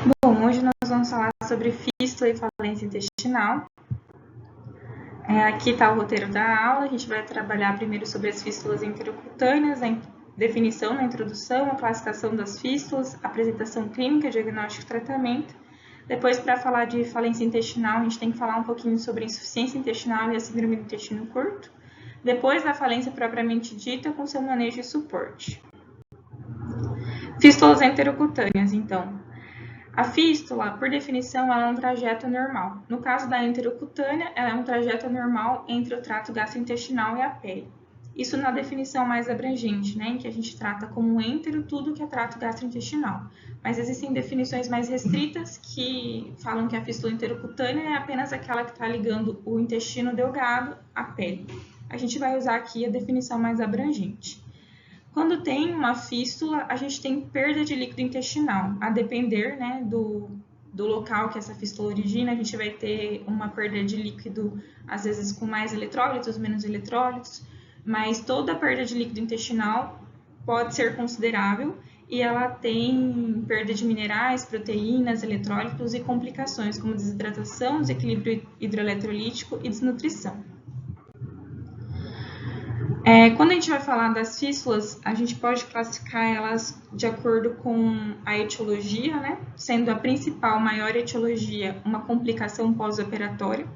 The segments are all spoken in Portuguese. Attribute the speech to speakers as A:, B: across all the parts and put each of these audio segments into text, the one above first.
A: Bom, hoje nós vamos falar sobre fístula e falência intestinal. Aqui está o roteiro da aula. A gente vai trabalhar primeiro sobre as fístulas enterocutâneas, a definição na introdução, a classificação das fístulas, apresentação clínica, diagnóstico e tratamento. Depois, para falar de falência intestinal, a gente tem que falar um pouquinho sobre a insuficiência intestinal e a síndrome do intestino curto. Depois da falência propriamente dita, com seu manejo e suporte. Fístulas enterocutâneas, então. A fístula, por definição, ela é um trajeto anormal. No caso da enterocutânea, ela é um trajeto anormal entre o trato gastrointestinal e a pele. Isso na definição mais abrangente, né, em que a gente trata como entero tudo que é trato gastrointestinal. Mas existem definições mais restritas que falam que a fístula enterocutânea é apenas aquela que está ligando o intestino delgado à pele. A gente vai usar aqui a definição mais abrangente. Quando tem uma fístula, a gente tem perda de líquido intestinal. A depender, né, do local que essa fístula origina, a gente vai ter uma perda de líquido, às vezes com mais eletrólitos, menos eletrólitos, mas toda a perda de líquido intestinal pode ser considerável e ela tem perda de minerais, proteínas, eletrólitos e complicações, como desidratação, desequilíbrio hidroeletrolítico e desnutrição. Quando a gente vai falar das fístulas, a gente pode classificar elas de acordo com a etiologia, né? Sendo a principal, maior etiologia, uma complicação pós-operatória.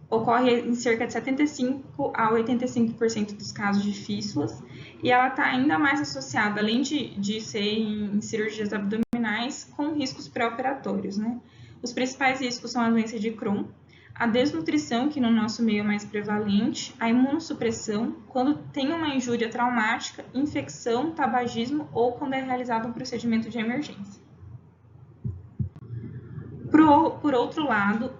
A: Ocorre em cerca de 75 a 85% dos casos de fístulas. E ela está ainda mais associada, além de ser em cirurgias abdominais, com riscos pré-operatórios, né? Os principais riscos são a doença de Crohn, a desnutrição, que no nosso meio é mais prevalente, a imunossupressão, quando tem uma injúria traumática, infecção, tabagismo ou quando é realizado um procedimento de emergência. Por outro lado,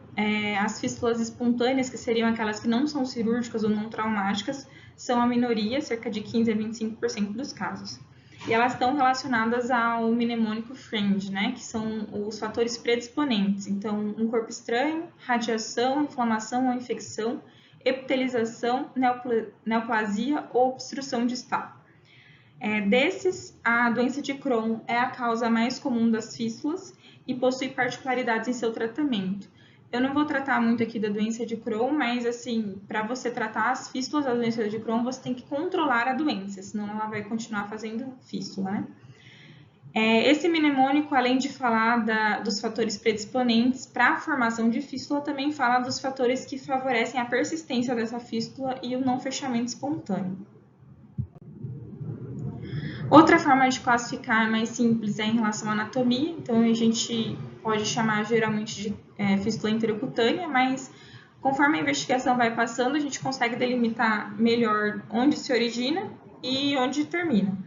A: as fístulas espontâneas, que seriam aquelas que não são cirúrgicas ou não traumáticas, são a minoria, cerca de 15 a 25% dos casos. E elas estão relacionadas ao mnemônico FRIEND, né, que são os fatores predisponentes. Então, um corpo estranho, radiação, inflamação ou infecção, epitelização, neoplasia ou obstrução distal. Desses, a doença de Crohn é a causa mais comum das fístulas e possui particularidades em seu tratamento. Eu não vou tratar muito aqui da doença de Crohn, mas assim, para você tratar as fístulas da doença de Crohn, você tem que controlar a doença, senão ela vai continuar fazendo fístula, né? Esse mnemônico, além de falar dos fatores predisponentes para a formação de fístula, também fala dos fatores que favorecem a persistência dessa fístula e o não fechamento espontâneo. Outra forma de classificar mais simples é em relação à anatomia, então a gente pode chamar geralmente de fístula enterocutânea, mas conforme a investigação vai passando, a gente consegue delimitar melhor onde se origina e onde termina.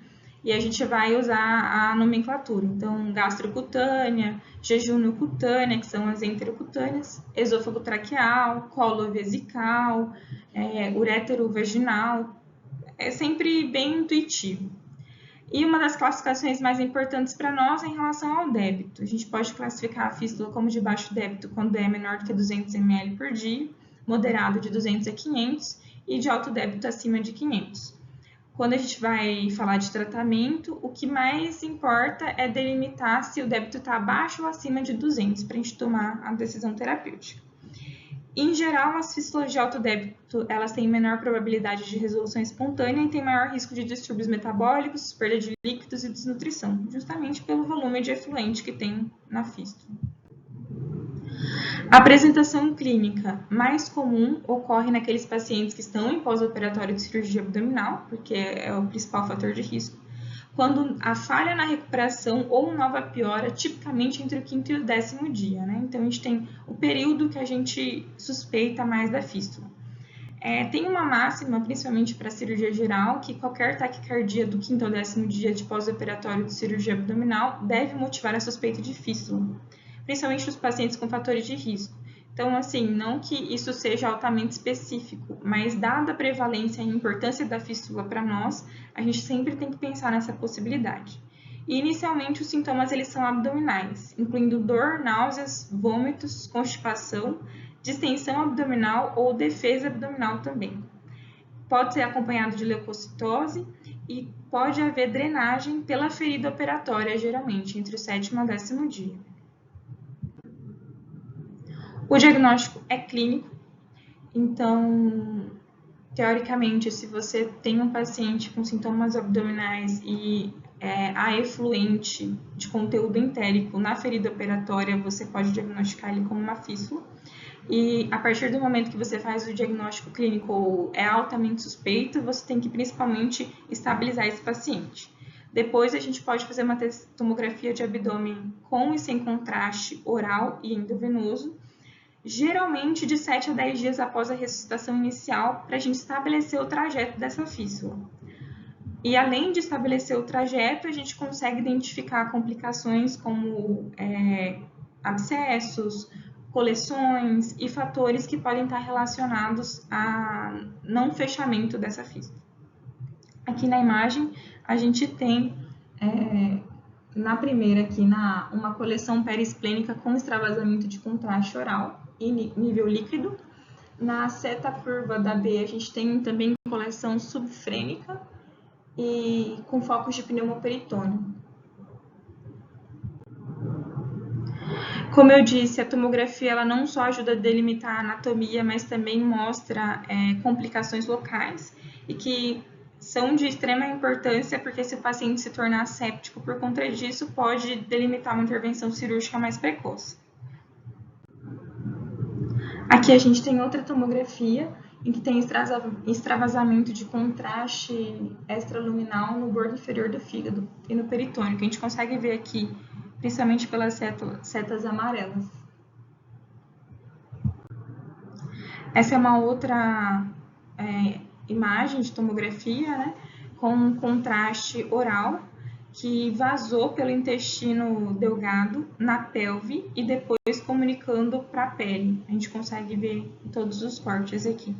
A: E a gente vai usar a nomenclatura, então gastrocutânea, jejunocutânea, que são as enterocutâneas, esôfago traqueal, colo vesical, urétero vaginal, é sempre bem intuitivo. E uma das classificações mais importantes para nós é em relação ao débito. A gente pode classificar a fístula como de baixo débito quando é menor do que 200 ml por dia, moderado de 200 a 500 e de alto débito acima de 500. Quando a gente vai falar de tratamento, o que mais importa é delimitar se o débito está abaixo ou acima de 200 para a gente tomar a decisão terapêutica. Em geral, as fístulas de alto débito, elas têm menor probabilidade de resolução espontânea e têm maior risco de distúrbios metabólicos, perda de líquidos e desnutrição, justamente pelo volume de efluente que tem na fístula. A apresentação clínica mais comum ocorre naqueles pacientes que estão em pós-operatório de cirurgia abdominal, porque é o principal fator de risco, quando a falha na recuperação ou nova piora, tipicamente entre o 5º e o 10º dia, né? Então, a gente tem o período que a gente suspeita mais da fístula. Tem uma máxima, principalmente para a cirurgia geral, que qualquer taquicardia do 5º ao 10º dia de pós-operatório de cirurgia abdominal deve motivar a suspeita de fístula, principalmente nos pacientes com fatores de risco. Então, assim, não que isso seja altamente específico, mas dada a prevalência e a importância da fístula para nós, a gente sempre tem que pensar nessa possibilidade. E, inicialmente, os sintomas eles são abdominais, incluindo dor, náuseas, vômitos, constipação, distensão abdominal ou defesa abdominal também. Pode ser acompanhado de leucocitose e pode haver drenagem pela ferida operatória, geralmente, entre o 7º e o 10º dia. O diagnóstico é clínico, então, teoricamente, se você tem um paciente com sintomas abdominais e há efluente de conteúdo entérico na ferida operatória, você pode diagnosticar ele como uma fístula. E a partir do momento que você faz o diagnóstico clínico ou é altamente suspeito, você tem que principalmente estabilizar esse paciente. Depois a gente pode fazer uma tomografia de abdômen com e sem contraste oral e endovenoso, geralmente de 7 a 10 dias após a ressuscitação inicial, para a gente estabelecer o trajeto dessa fístula. E além de estabelecer o trajeto, a gente consegue identificar complicações como abscessos, coleções e fatores que podem estar relacionados a não fechamento dessa fístula. Aqui na imagem a gente tem, na primeira aqui, uma coleção periesplênica com extravasamento de contraste oral e nível líquido. Na seta curva da B a gente tem também coleção subfrênica e com focos de pneumoperitônio. Como eu disse, a tomografia ela não só ajuda a delimitar a anatomia, mas também mostra complicações locais e que são de extrema importância porque se o paciente se tornar séptico por conta disso, pode delimitar uma intervenção cirúrgica mais precoce. Aqui a gente tem outra tomografia em que tem extravasamento de contraste extraluminal no bordo inferior do fígado e no peritônio, que a gente consegue ver aqui, principalmente pelas setas amarelas. Essa é uma outra imagem de tomografia, né, com um contraste oral que vazou pelo intestino delgado na pelve e depois comunicando para a pele. A gente consegue ver todos os cortes aqui.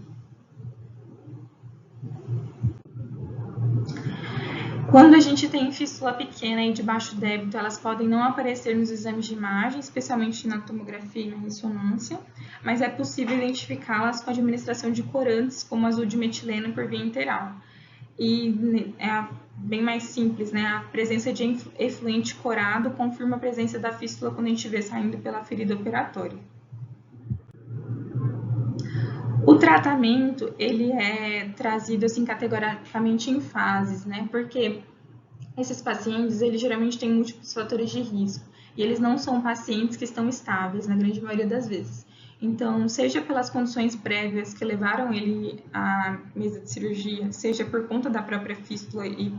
A: Quando a gente tem fístula pequena e de baixo débito, elas podem não aparecer nos exames de imagem, especialmente na tomografia e na ressonância, mas é possível identificá-las com a administração de corantes, como azul de metileno por via interal. E é bem mais simples, né? A presença de efluente corado confirma a presença da fístula quando a gente vê saindo pela ferida operatória. O tratamento, ele é trazido assim categoricamente em fases, né? Porque esses pacientes, eles geralmente têm múltiplos fatores de risco e eles não são pacientes que estão estáveis, na grande maioria das vezes. Então, seja pelas condições prévias que levaram ele à mesa de cirurgia, seja por conta da própria fístula e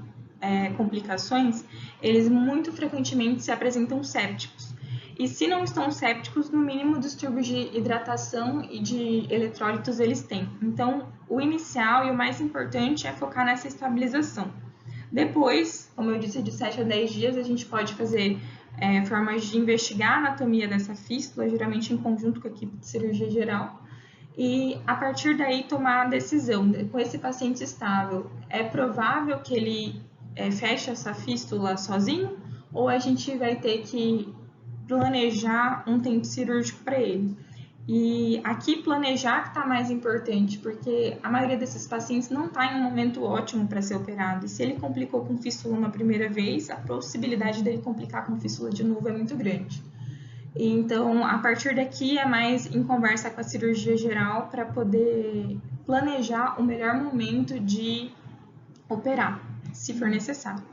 A: complicações, eles muito frequentemente se apresentam sépticos. E se não estão sépticos, no mínimo distúrbios de hidratação e de eletrólitos eles têm. Então, o inicial e o mais importante é focar nessa estabilização. Depois, como eu disse, de 7 a 10 dias, a gente pode fazer formas de investigar a anatomia dessa fístula, geralmente em conjunto com a equipe de cirurgia geral, e a partir daí tomar a decisão. Com esse paciente estável, é provável que ele feche essa fístula sozinho, ou a gente vai ter que planejar um tempo cirúrgico para ele. E aqui planejar que está mais importante, porque a maioria desses pacientes não está em um momento ótimo para ser operado. E se ele complicou com fístula uma primeira vez, a possibilidade dele complicar com fístula de novo é muito grande. E então, a partir daqui é mais em conversa com a cirurgia geral para poder planejar o melhor momento de operar, se for necessário.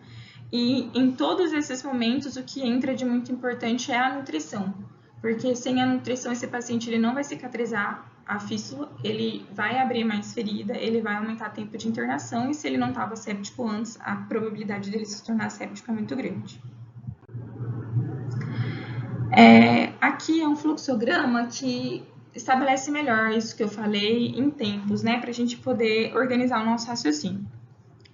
A: E em todos esses momentos, o que entra de muito importante é a nutrição. Porque sem a nutrição, esse paciente ele não vai cicatrizar a fístula, ele vai abrir mais ferida, ele vai aumentar o tempo de internação e se ele não estava séptico antes, a probabilidade dele se tornar séptico é muito grande. Aqui é um fluxograma que estabelece melhor isso que eu falei em tempos, né, para a gente poder organizar o nosso raciocínio.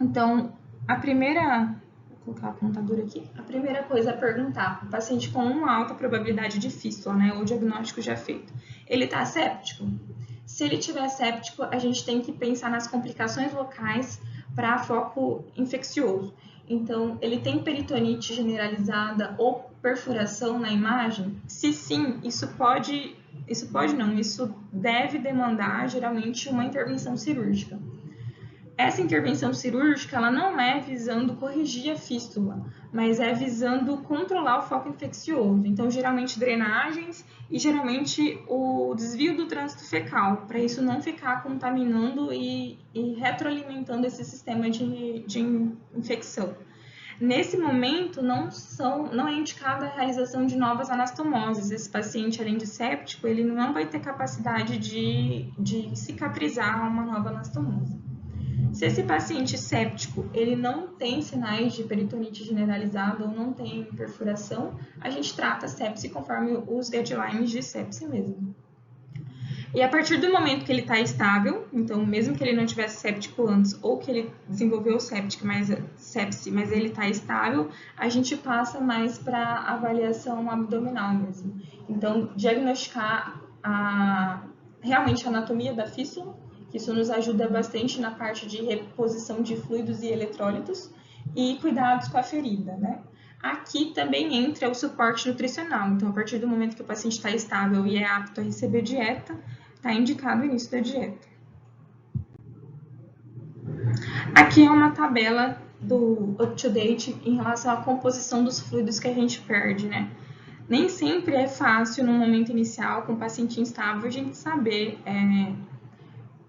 A: Então, vou colocar a apontadora aqui. A primeira coisa é perguntar, o paciente com uma alta probabilidade de fístula, né, o diagnóstico já feito, ele está séptico? Se ele estiver séptico, a gente tem que pensar nas complicações locais para foco infeccioso. Então, ele tem peritonite generalizada ou perfuração na imagem? Se sim, isso deve demandar geralmente uma intervenção cirúrgica. Essa intervenção cirúrgica, ela não é visando corrigir a fístula, mas é visando controlar o foco infeccioso. Então, geralmente drenagens e geralmente o desvio do trânsito fecal, para isso não ficar contaminando e retroalimentando esse sistema de infecção. Nesse momento, não é indicada a realização de novas anastomoses. Esse paciente, além de séptico, ele não vai ter capacidade de cicatrizar uma nova anastomose. Se esse paciente séptico ele não tem sinais de peritonite generalizada ou não tem perfuração, a gente trata a sepse conforme os guidelines de sepse mesmo. E a partir do momento que ele está estável, então mesmo que ele não tivesse séptico antes ou que ele desenvolveu sepse, mas ele está estável, a gente passa mais para avaliação abdominal mesmo. Então, diagnosticar realmente a anatomia da fístula. Isso nos ajuda bastante na parte de reposição de fluidos e eletrólitos e cuidados com a ferida, né? Aqui também entra o suporte nutricional. Então, a partir do momento que o paciente está estável e é apto a receber dieta, está indicado o início da dieta. Aqui é uma tabela do up-to-date em relação à composição dos fluidos que a gente perde, né? Nem sempre é fácil, no momento inicial, com o paciente instável, a gente saber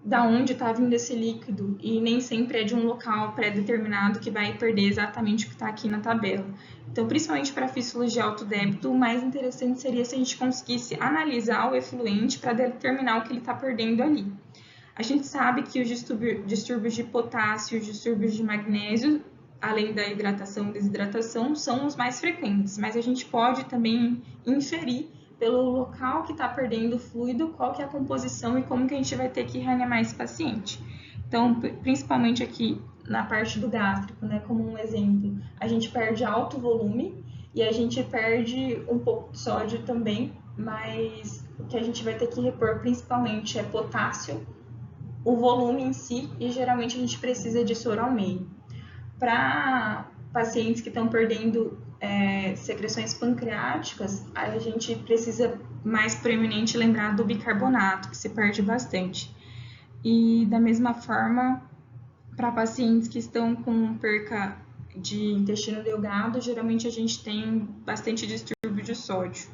A: da onde está vindo esse líquido, e nem sempre é de um local pré-determinado que vai perder exatamente o que está aqui na tabela. Então, principalmente para fístulas de alto débito, o mais interessante seria se a gente conseguisse analisar o efluente para determinar o que ele está perdendo ali. A gente sabe que os distúrbios de potássio, os distúrbios de magnésio, além da hidratação e desidratação, são os mais frequentes, mas a gente pode também inferir pelo local que está perdendo o fluido, qual que é a composição e como que a gente vai ter que reanimar esse paciente. Então, principalmente aqui na parte do gástrico, né, como um exemplo, a gente perde alto volume e a gente perde um pouco de sódio também, mas o que a gente vai ter que repor principalmente é potássio, o volume em si, e geralmente a gente precisa de soro ao meio. Para pacientes que estão perdendo secreções pancreáticas, a gente precisa mais preeminente lembrar do bicarbonato, que se perde bastante. E da mesma forma, para pacientes que estão com perca de intestino delgado, geralmente a gente tem bastante distúrbio de sódio.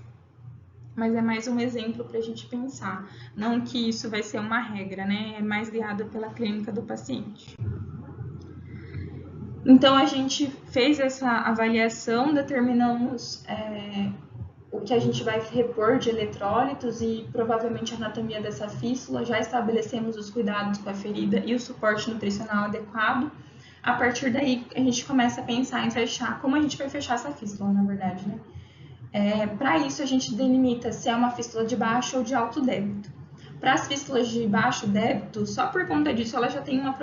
A: Mas é mais um exemplo para a gente pensar, não que isso vai ser uma regra, né? É mais guiado pela clínica do paciente. Então, a gente fez essa avaliação, determinamos o que a gente vai repor de eletrólitos e provavelmente a anatomia dessa fístula, já estabelecemos os cuidados com a ferida e o suporte nutricional adequado. A partir daí, a gente começa a pensar em fechar, como a gente vai fechar essa fístula, na verdade, né? Para isso, a gente delimita se é uma fístula de baixo ou de alto débito. Para as fístulas de baixo débito, só por conta disso, ela já tem uma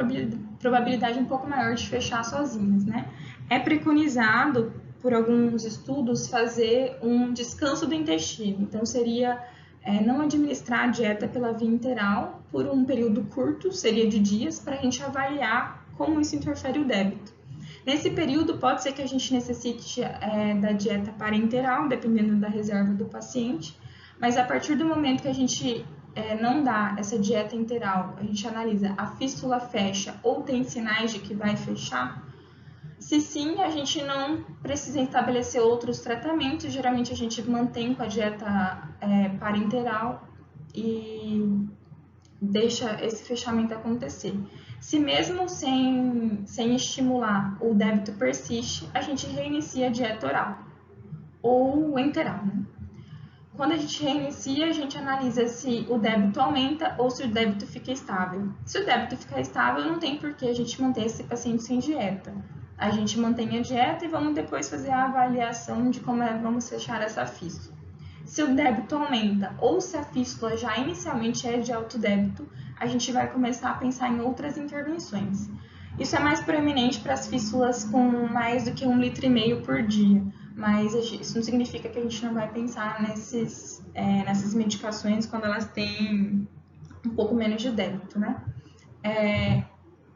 A: probabilidade um pouco maior de fechar sozinhas, né? É preconizado, por alguns estudos, fazer um descanso do intestino. Então, seria não administrar a dieta pela via interal por um período curto, seria de dias, para a gente avaliar como isso interfere o débito. Nesse período, pode ser que a gente necessite da dieta parenteral, dependendo da reserva do paciente, mas a partir do momento que a gente não dá essa dieta enteral, a gente analisa a fístula fecha ou tem sinais de que vai fechar. Se sim, a gente não precisa estabelecer outros tratamentos, geralmente a gente mantém com a dieta parenteral e deixa esse fechamento acontecer. Se mesmo sem estimular o débito persiste, a gente reinicia a dieta oral ou enteral, né? Quando a gente reinicia, a gente analisa se o débito aumenta ou se o débito fica estável. Se o débito ficar estável, não tem por que a gente manter esse paciente sem dieta. A gente mantém a dieta e vamos depois fazer a avaliação de como vamos fechar essa fístula. Se o débito aumenta ou se a fístula já inicialmente é de alto débito, a gente vai começar a pensar em outras intervenções. Isso é mais proeminente para as fístulas com mais do que 1,5 litro por dia, mas isso não significa que a gente não vai pensar nessas medicações quando elas têm um pouco menos de débito, né?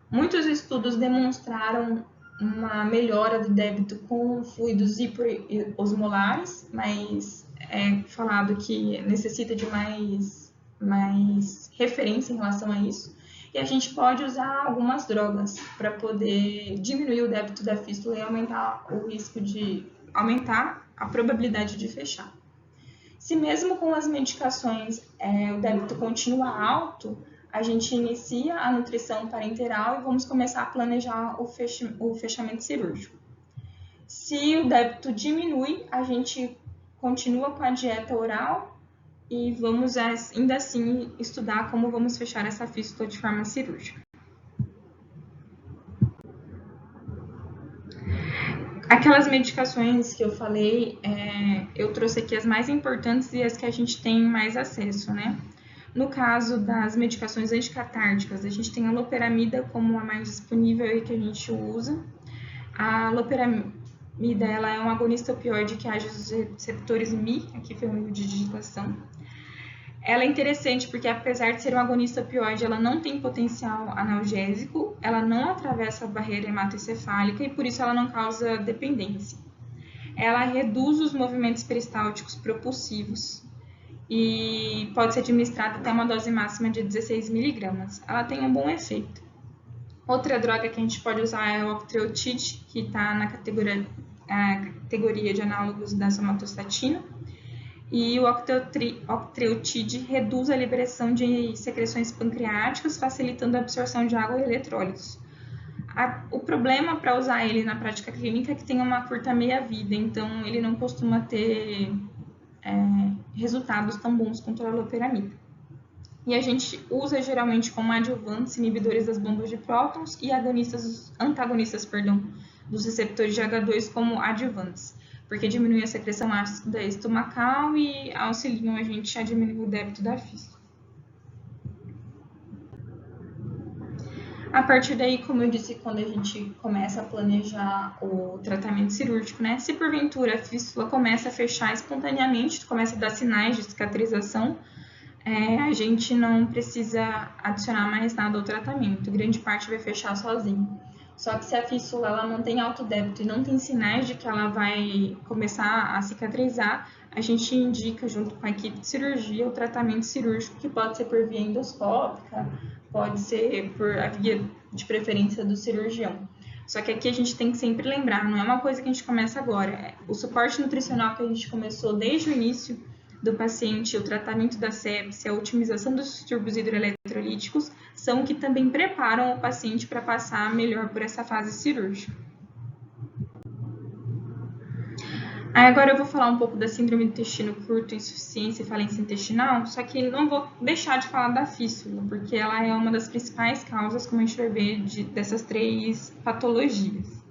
A: Muitos estudos demonstraram uma melhora do débito com fluidos hiperosmolares, mas é falado que necessita de mais referência em relação a isso. E a gente pode usar algumas drogas para poder diminuir o débito da fístula e aumentar o risco de aumentar a probabilidade de fechar. Se mesmo com as medicações o débito continua alto, a gente inicia a nutrição parenteral e vamos começar a planejar o fechamento cirúrgico. Se o débito diminui, a gente continua com a dieta oral e vamos ainda assim estudar como vamos fechar essa fístula de forma cirúrgica. Aquelas medicações que eu falei, eu trouxe aqui as mais importantes e as que a gente tem mais acesso, né? No caso das medicações anticatárticas, a gente tem a loperamida como a mais disponível e que a gente usa. A loperamida ela é um agonista opioide que age nos receptores Mi, aqui foi o meio de digitação. Ela é interessante porque, apesar de ser um agonista opioide, ela não tem potencial analgésico, ela não atravessa a barreira hematoencefálica e, por isso, ela não causa dependência. Ela reduz os movimentos peristálticos propulsivos e pode ser administrada até uma dose máxima de 16 mg. Ela tem um bom efeito. Outra droga que a gente pode usar é o octreotide, que está na categoria de análogos da somatostatina. E o octreotide reduz a liberação de secreções pancreáticas, facilitando a absorção de água e eletrólitos. O problema para usar ele na prática clínica é que tem uma curta meia-vida, então ele não costuma ter resultados tão bons quanto a loperamida. E a gente usa geralmente como adjuvantes, inibidores das bombas de prótons e antagonistas dos receptores de H2 como adjuvantes, porque diminuem a secreção ácida estomacal e auxiliam a gente a diminuir o débito da fístula. A partir daí, como eu disse, quando a gente começa a planejar o tratamento cirúrgico, né? Se porventura a fístula começa a fechar espontaneamente, começa a dar sinais de cicatrização, a gente não precisa adicionar mais nada ao tratamento, grande parte vai fechar sozinho. Só que se a fístula ela não tem alto débito e não tem sinais de que ela vai começar a cicatrizar, a gente indica, junto com a equipe de cirurgia, o tratamento cirúrgico, que pode ser por via endoscópica, pode ser por a via de preferência do cirurgião. Só que aqui a gente tem que sempre lembrar, não é uma coisa que a gente começa agora. O suporte nutricional que a gente começou desde o início do paciente, o tratamento da sepse, a otimização dos distúrbios hidroeletrolíticos, são o que também preparam o paciente para passar melhor por essa fase cirúrgica. Agora eu vou falar um pouco da síndrome do intestino curto, insuficiência e falência intestinal, só que não vou deixar de falar da fístula, porque ela é uma das principais causas, como a gente vai ver, dessas 3 patologias.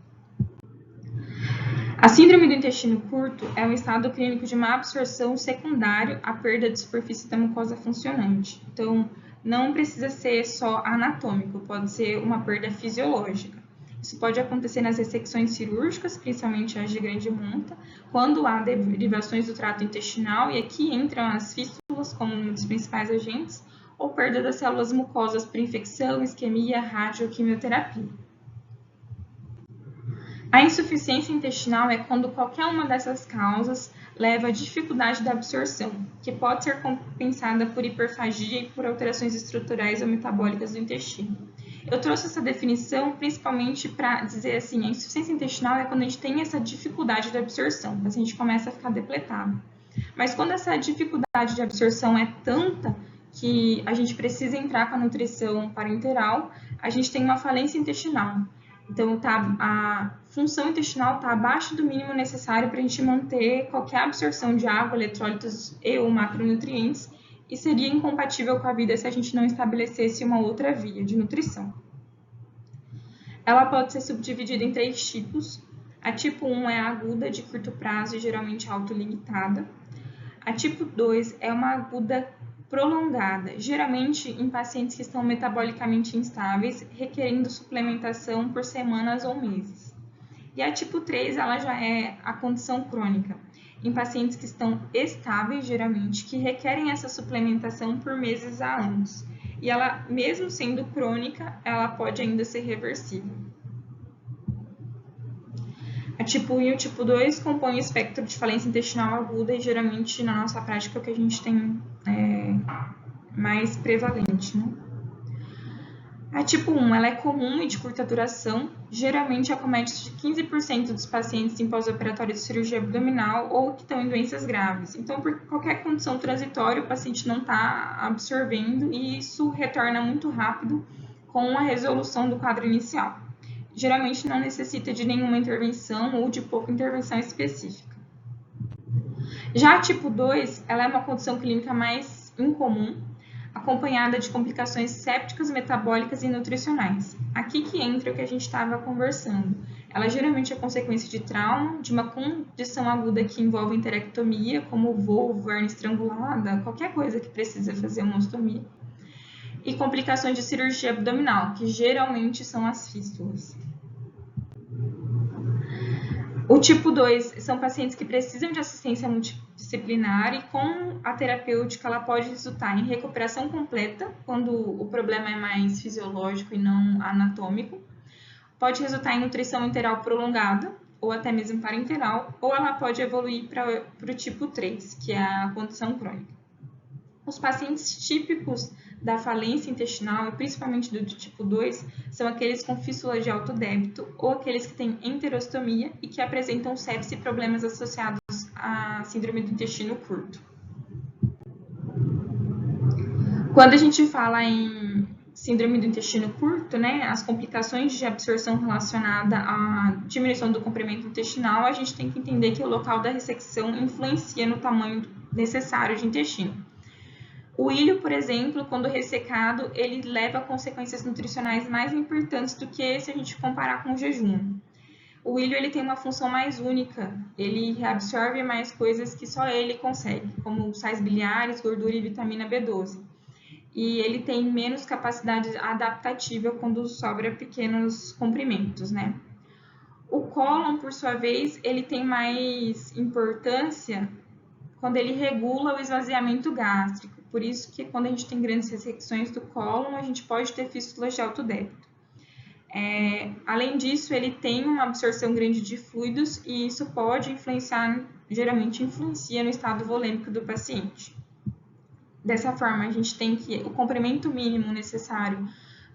A: A síndrome do intestino curto é um estado clínico de má absorção secundário à perda de superfície da mucosa funcionante. Então, não precisa ser só anatômico, pode ser uma perda fisiológica. Isso pode acontecer nas ressecções cirúrgicas, principalmente as de grande monta, quando há derivações do trato intestinal, e aqui entram as fístulas como um dos principais agentes, ou perda das células mucosas por infecção, isquemia, rádio ou quimioterapia. A insuficiência intestinal é quando qualquer uma dessas causas leva à dificuldade da absorção, que pode ser compensada por hiperfagia e por alterações estruturais ou metabólicas do intestino. Eu trouxe essa definição principalmente para dizer assim, a insuficiência intestinal é quando a gente tem essa dificuldade de absorção, a gente começa a ficar depletado. Mas quando essa dificuldade de absorção é tanta que a gente precisa entrar com a nutrição parenteral, a gente tem uma falência intestinal. Então, a função intestinal está abaixo do mínimo necessário para a gente manter qualquer absorção de água, eletrólitos e ou macronutrientes, e seria incompatível com a vida se a gente não estabelecesse uma outra via de nutrição. Ela pode ser subdividida em 3 tipos. A tipo 1 é aguda, de curto prazo e geralmente autolimitada. A tipo 2 é uma aguda prolongada, geralmente em pacientes que estão metabolicamente instáveis, requerendo suplementação por semanas ou meses. E a tipo 3, ela já é a condição crônica, em pacientes que estão estáveis, geralmente, que requerem essa suplementação por meses a anos. E ela, mesmo sendo crônica, ela pode ainda ser reversível. A tipo 1 e o tipo 2 compõem o espectro de falência intestinal aguda e geralmente na nossa prática é o que a gente tem mais prevalente, né? A tipo 1, ela é comum e de curta duração, geralmente acomete 15% dos pacientes em pós-operatório de cirurgia abdominal ou que estão em doenças graves. Então, por qualquer condição transitória, o paciente não está absorvendo e isso retorna muito rápido com a resolução do quadro inicial. Geralmente não necessita de nenhuma intervenção ou de pouca intervenção específica. Já a tipo 2, ela é uma condição clínica mais incomum, acompanhada de complicações sépticas, metabólicas e nutricionais. Aqui que entra o que a gente estava conversando. Ela geralmente é consequência de trauma, de uma condição aguda que envolve enterectomia, como vulva, hernia estrangulada, qualquer coisa que precisa fazer uma ostomia. E complicações de cirurgia abdominal, que geralmente são as fístulas. O tipo 2 são pacientes que precisam de assistência multidisciplinar e com a terapêutica ela pode resultar em recuperação completa, quando o problema é mais fisiológico e não anatômico. Pode resultar em nutrição enteral prolongada, ou até mesmo parenteral, ou ela pode evoluir para o tipo 3, que é a condição crônica. Os pacientes típicos da falência intestinal, e principalmente do tipo 2, são aqueles com fístula de alto débito ou aqueles que têm enterostomia e que apresentam sepse e problemas associados à síndrome do intestino curto. Quando a gente fala em síndrome do intestino curto, né, as complicações de absorção relacionada à diminuição do comprimento intestinal, a gente tem que entender que o local da ressecção influencia no tamanho necessário de intestino. O ilho, por exemplo, quando ressecado, ele leva a consequências nutricionais mais importantes do que se a gente comparar com o jejum. O ilho ele tem uma função mais única, ele absorve mais coisas que só ele consegue, como sais biliares, gordura e vitamina B12. E ele tem menos capacidade adaptativa quando sobra pequenos comprimentos, né? O cólon, por sua vez, ele tem mais importância quando ele regula o esvaziamento gástrico. Por isso que quando a gente tem grandes ressecções do cólon, a gente pode ter fístulas de alto débito. Além disso, ele tem uma absorção grande de fluidos e isso pode influenciar, geralmente influencia no estado volêmico do paciente. Dessa forma, a gente tem que o comprimento mínimo necessário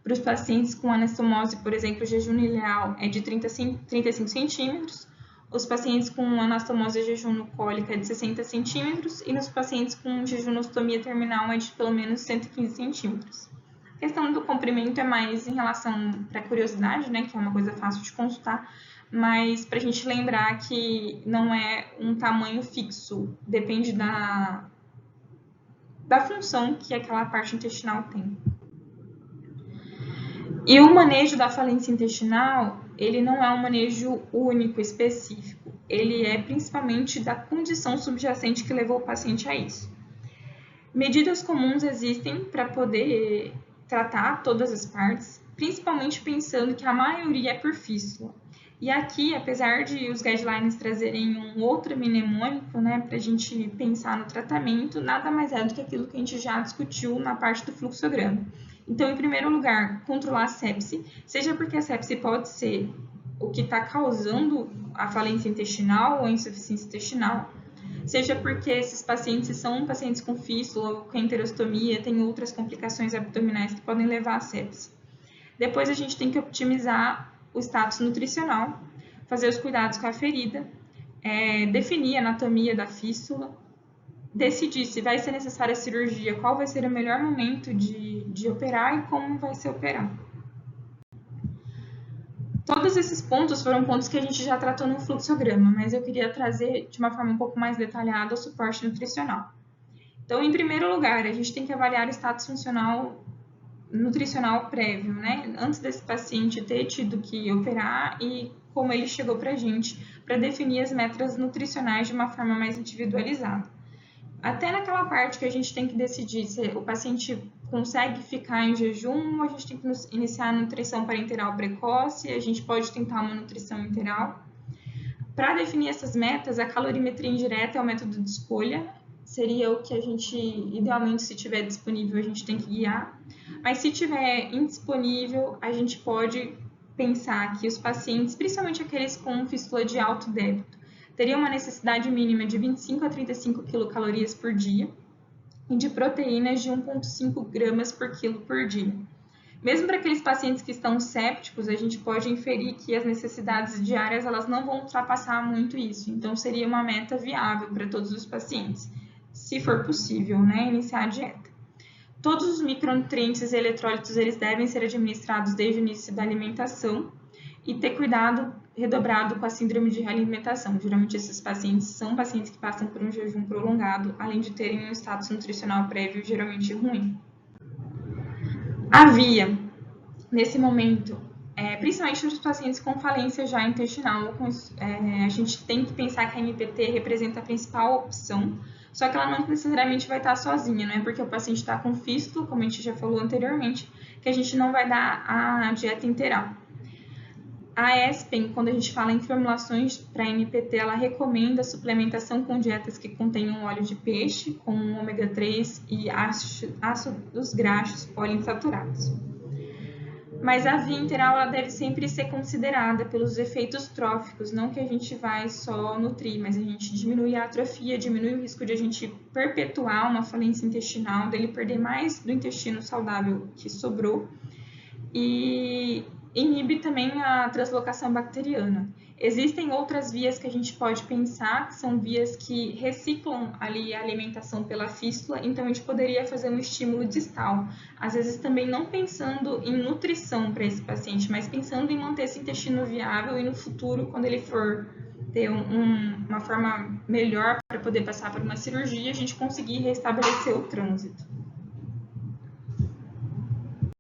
A: para os pacientes com anastomose, por exemplo, jejum ileal, é de 35 centímetros. Os pacientes com anastomose jejuno-cólica é de 60 centímetros e nos pacientes com jejunostomia terminal é de pelo menos 115 centímetros. A questão do comprimento é mais em relação para curiosidade, né, que é uma coisa fácil de consultar, mas para a gente lembrar que não é um tamanho fixo, depende da função que aquela parte intestinal tem. E o manejo da falência intestinal, ele não é um manejo único, específico. Ele é principalmente da condição subjacente que levou o paciente a isso. Medidas comuns existem para poder tratar todas as partes, principalmente pensando que a maioria é por fístula. E aqui, apesar de os guidelines trazerem um outro mnemônico, né, para a gente pensar no tratamento, nada mais é do que aquilo que a gente já discutiu na parte do fluxograma. Então, em primeiro lugar, controlar a sepse, seja porque a sepse pode ser o que está causando a falência intestinal ou a insuficiência intestinal, seja porque esses pacientes são pacientes com fístula ou com enterostomia, tem outras complicações abdominais que podem levar à sepse. Depois, a gente tem que optimizar o status nutricional, fazer os cuidados com a ferida, definir a anatomia da fístula, decidir se vai ser necessária a cirurgia, qual vai ser o melhor momento de operar e como vai ser operado. Todos esses pontos foram pontos que a gente já tratou no fluxograma, mas eu queria trazer de uma forma um pouco mais detalhada o suporte nutricional. Então, em primeiro lugar, a gente tem que avaliar o status funcional nutricional prévio, né? Antes desse paciente ter tido que operar e como ele chegou para a gente, para definir as metas nutricionais de uma forma mais individualizada. Até naquela parte que a gente tem que decidir se o paciente consegue ficar em jejum, a gente tem que iniciar a nutrição parenteral precoce, a gente pode tentar uma nutrição enteral. Para definir essas metas, a calorimetria indireta é o método de escolha, seria o que a gente, idealmente, se tiver disponível, a gente tem que guiar. Mas se tiver indisponível, a gente pode pensar que os pacientes, principalmente aqueles com fístula de alto débito, teriam uma necessidade mínima de 25 a 35 quilocalorias por dia e de proteínas de 1,5 gramas por quilo por dia. Mesmo para aqueles pacientes que estão sépticos, a gente pode inferir que as necessidades diárias elas não vão ultrapassar muito isso. Então, seria uma meta viável para todos os pacientes, se for possível, né, iniciar a dieta. Todos os micronutrientes e eletrólitos eles devem ser administrados desde o início da alimentação e ter cuidado redobrado com a síndrome de realimentação. Geralmente, esses pacientes são pacientes que passam por um jejum prolongado, além de terem um status nutricional prévio geralmente ruim. Havia, nesse momento, principalmente nos pacientes com falência já intestinal, a gente tem que pensar que a MPT representa a principal opção, só que ela não necessariamente vai estar sozinha, não é porque o paciente está com fístula, como a gente já falou anteriormente, que a gente não vai dar a dieta integral. A ESPEN, quando a gente fala em formulações para MPT, ela recomenda suplementação com dietas que contenham óleo de peixe, com ômega 3 e ácidos graxos poliinsaturados. Mas a via integral ela deve sempre ser considerada pelos efeitos tróficos, não que a gente vai só nutrir, mas a gente diminui a atrofia, diminui o risco de a gente perpetuar uma falência intestinal, dele perder mais do intestino saudável que sobrou, e inibe também a translocação bacteriana. Existem outras vias que a gente pode pensar, que são vias que reciclam ali a alimentação pela fístula, então a gente poderia fazer um estímulo distal. Às vezes também não pensando em nutrição para esse paciente, mas pensando em manter esse intestino viável e no futuro, quando ele for ter uma forma melhor para poder passar por uma cirurgia, a gente conseguir restabelecer o trânsito.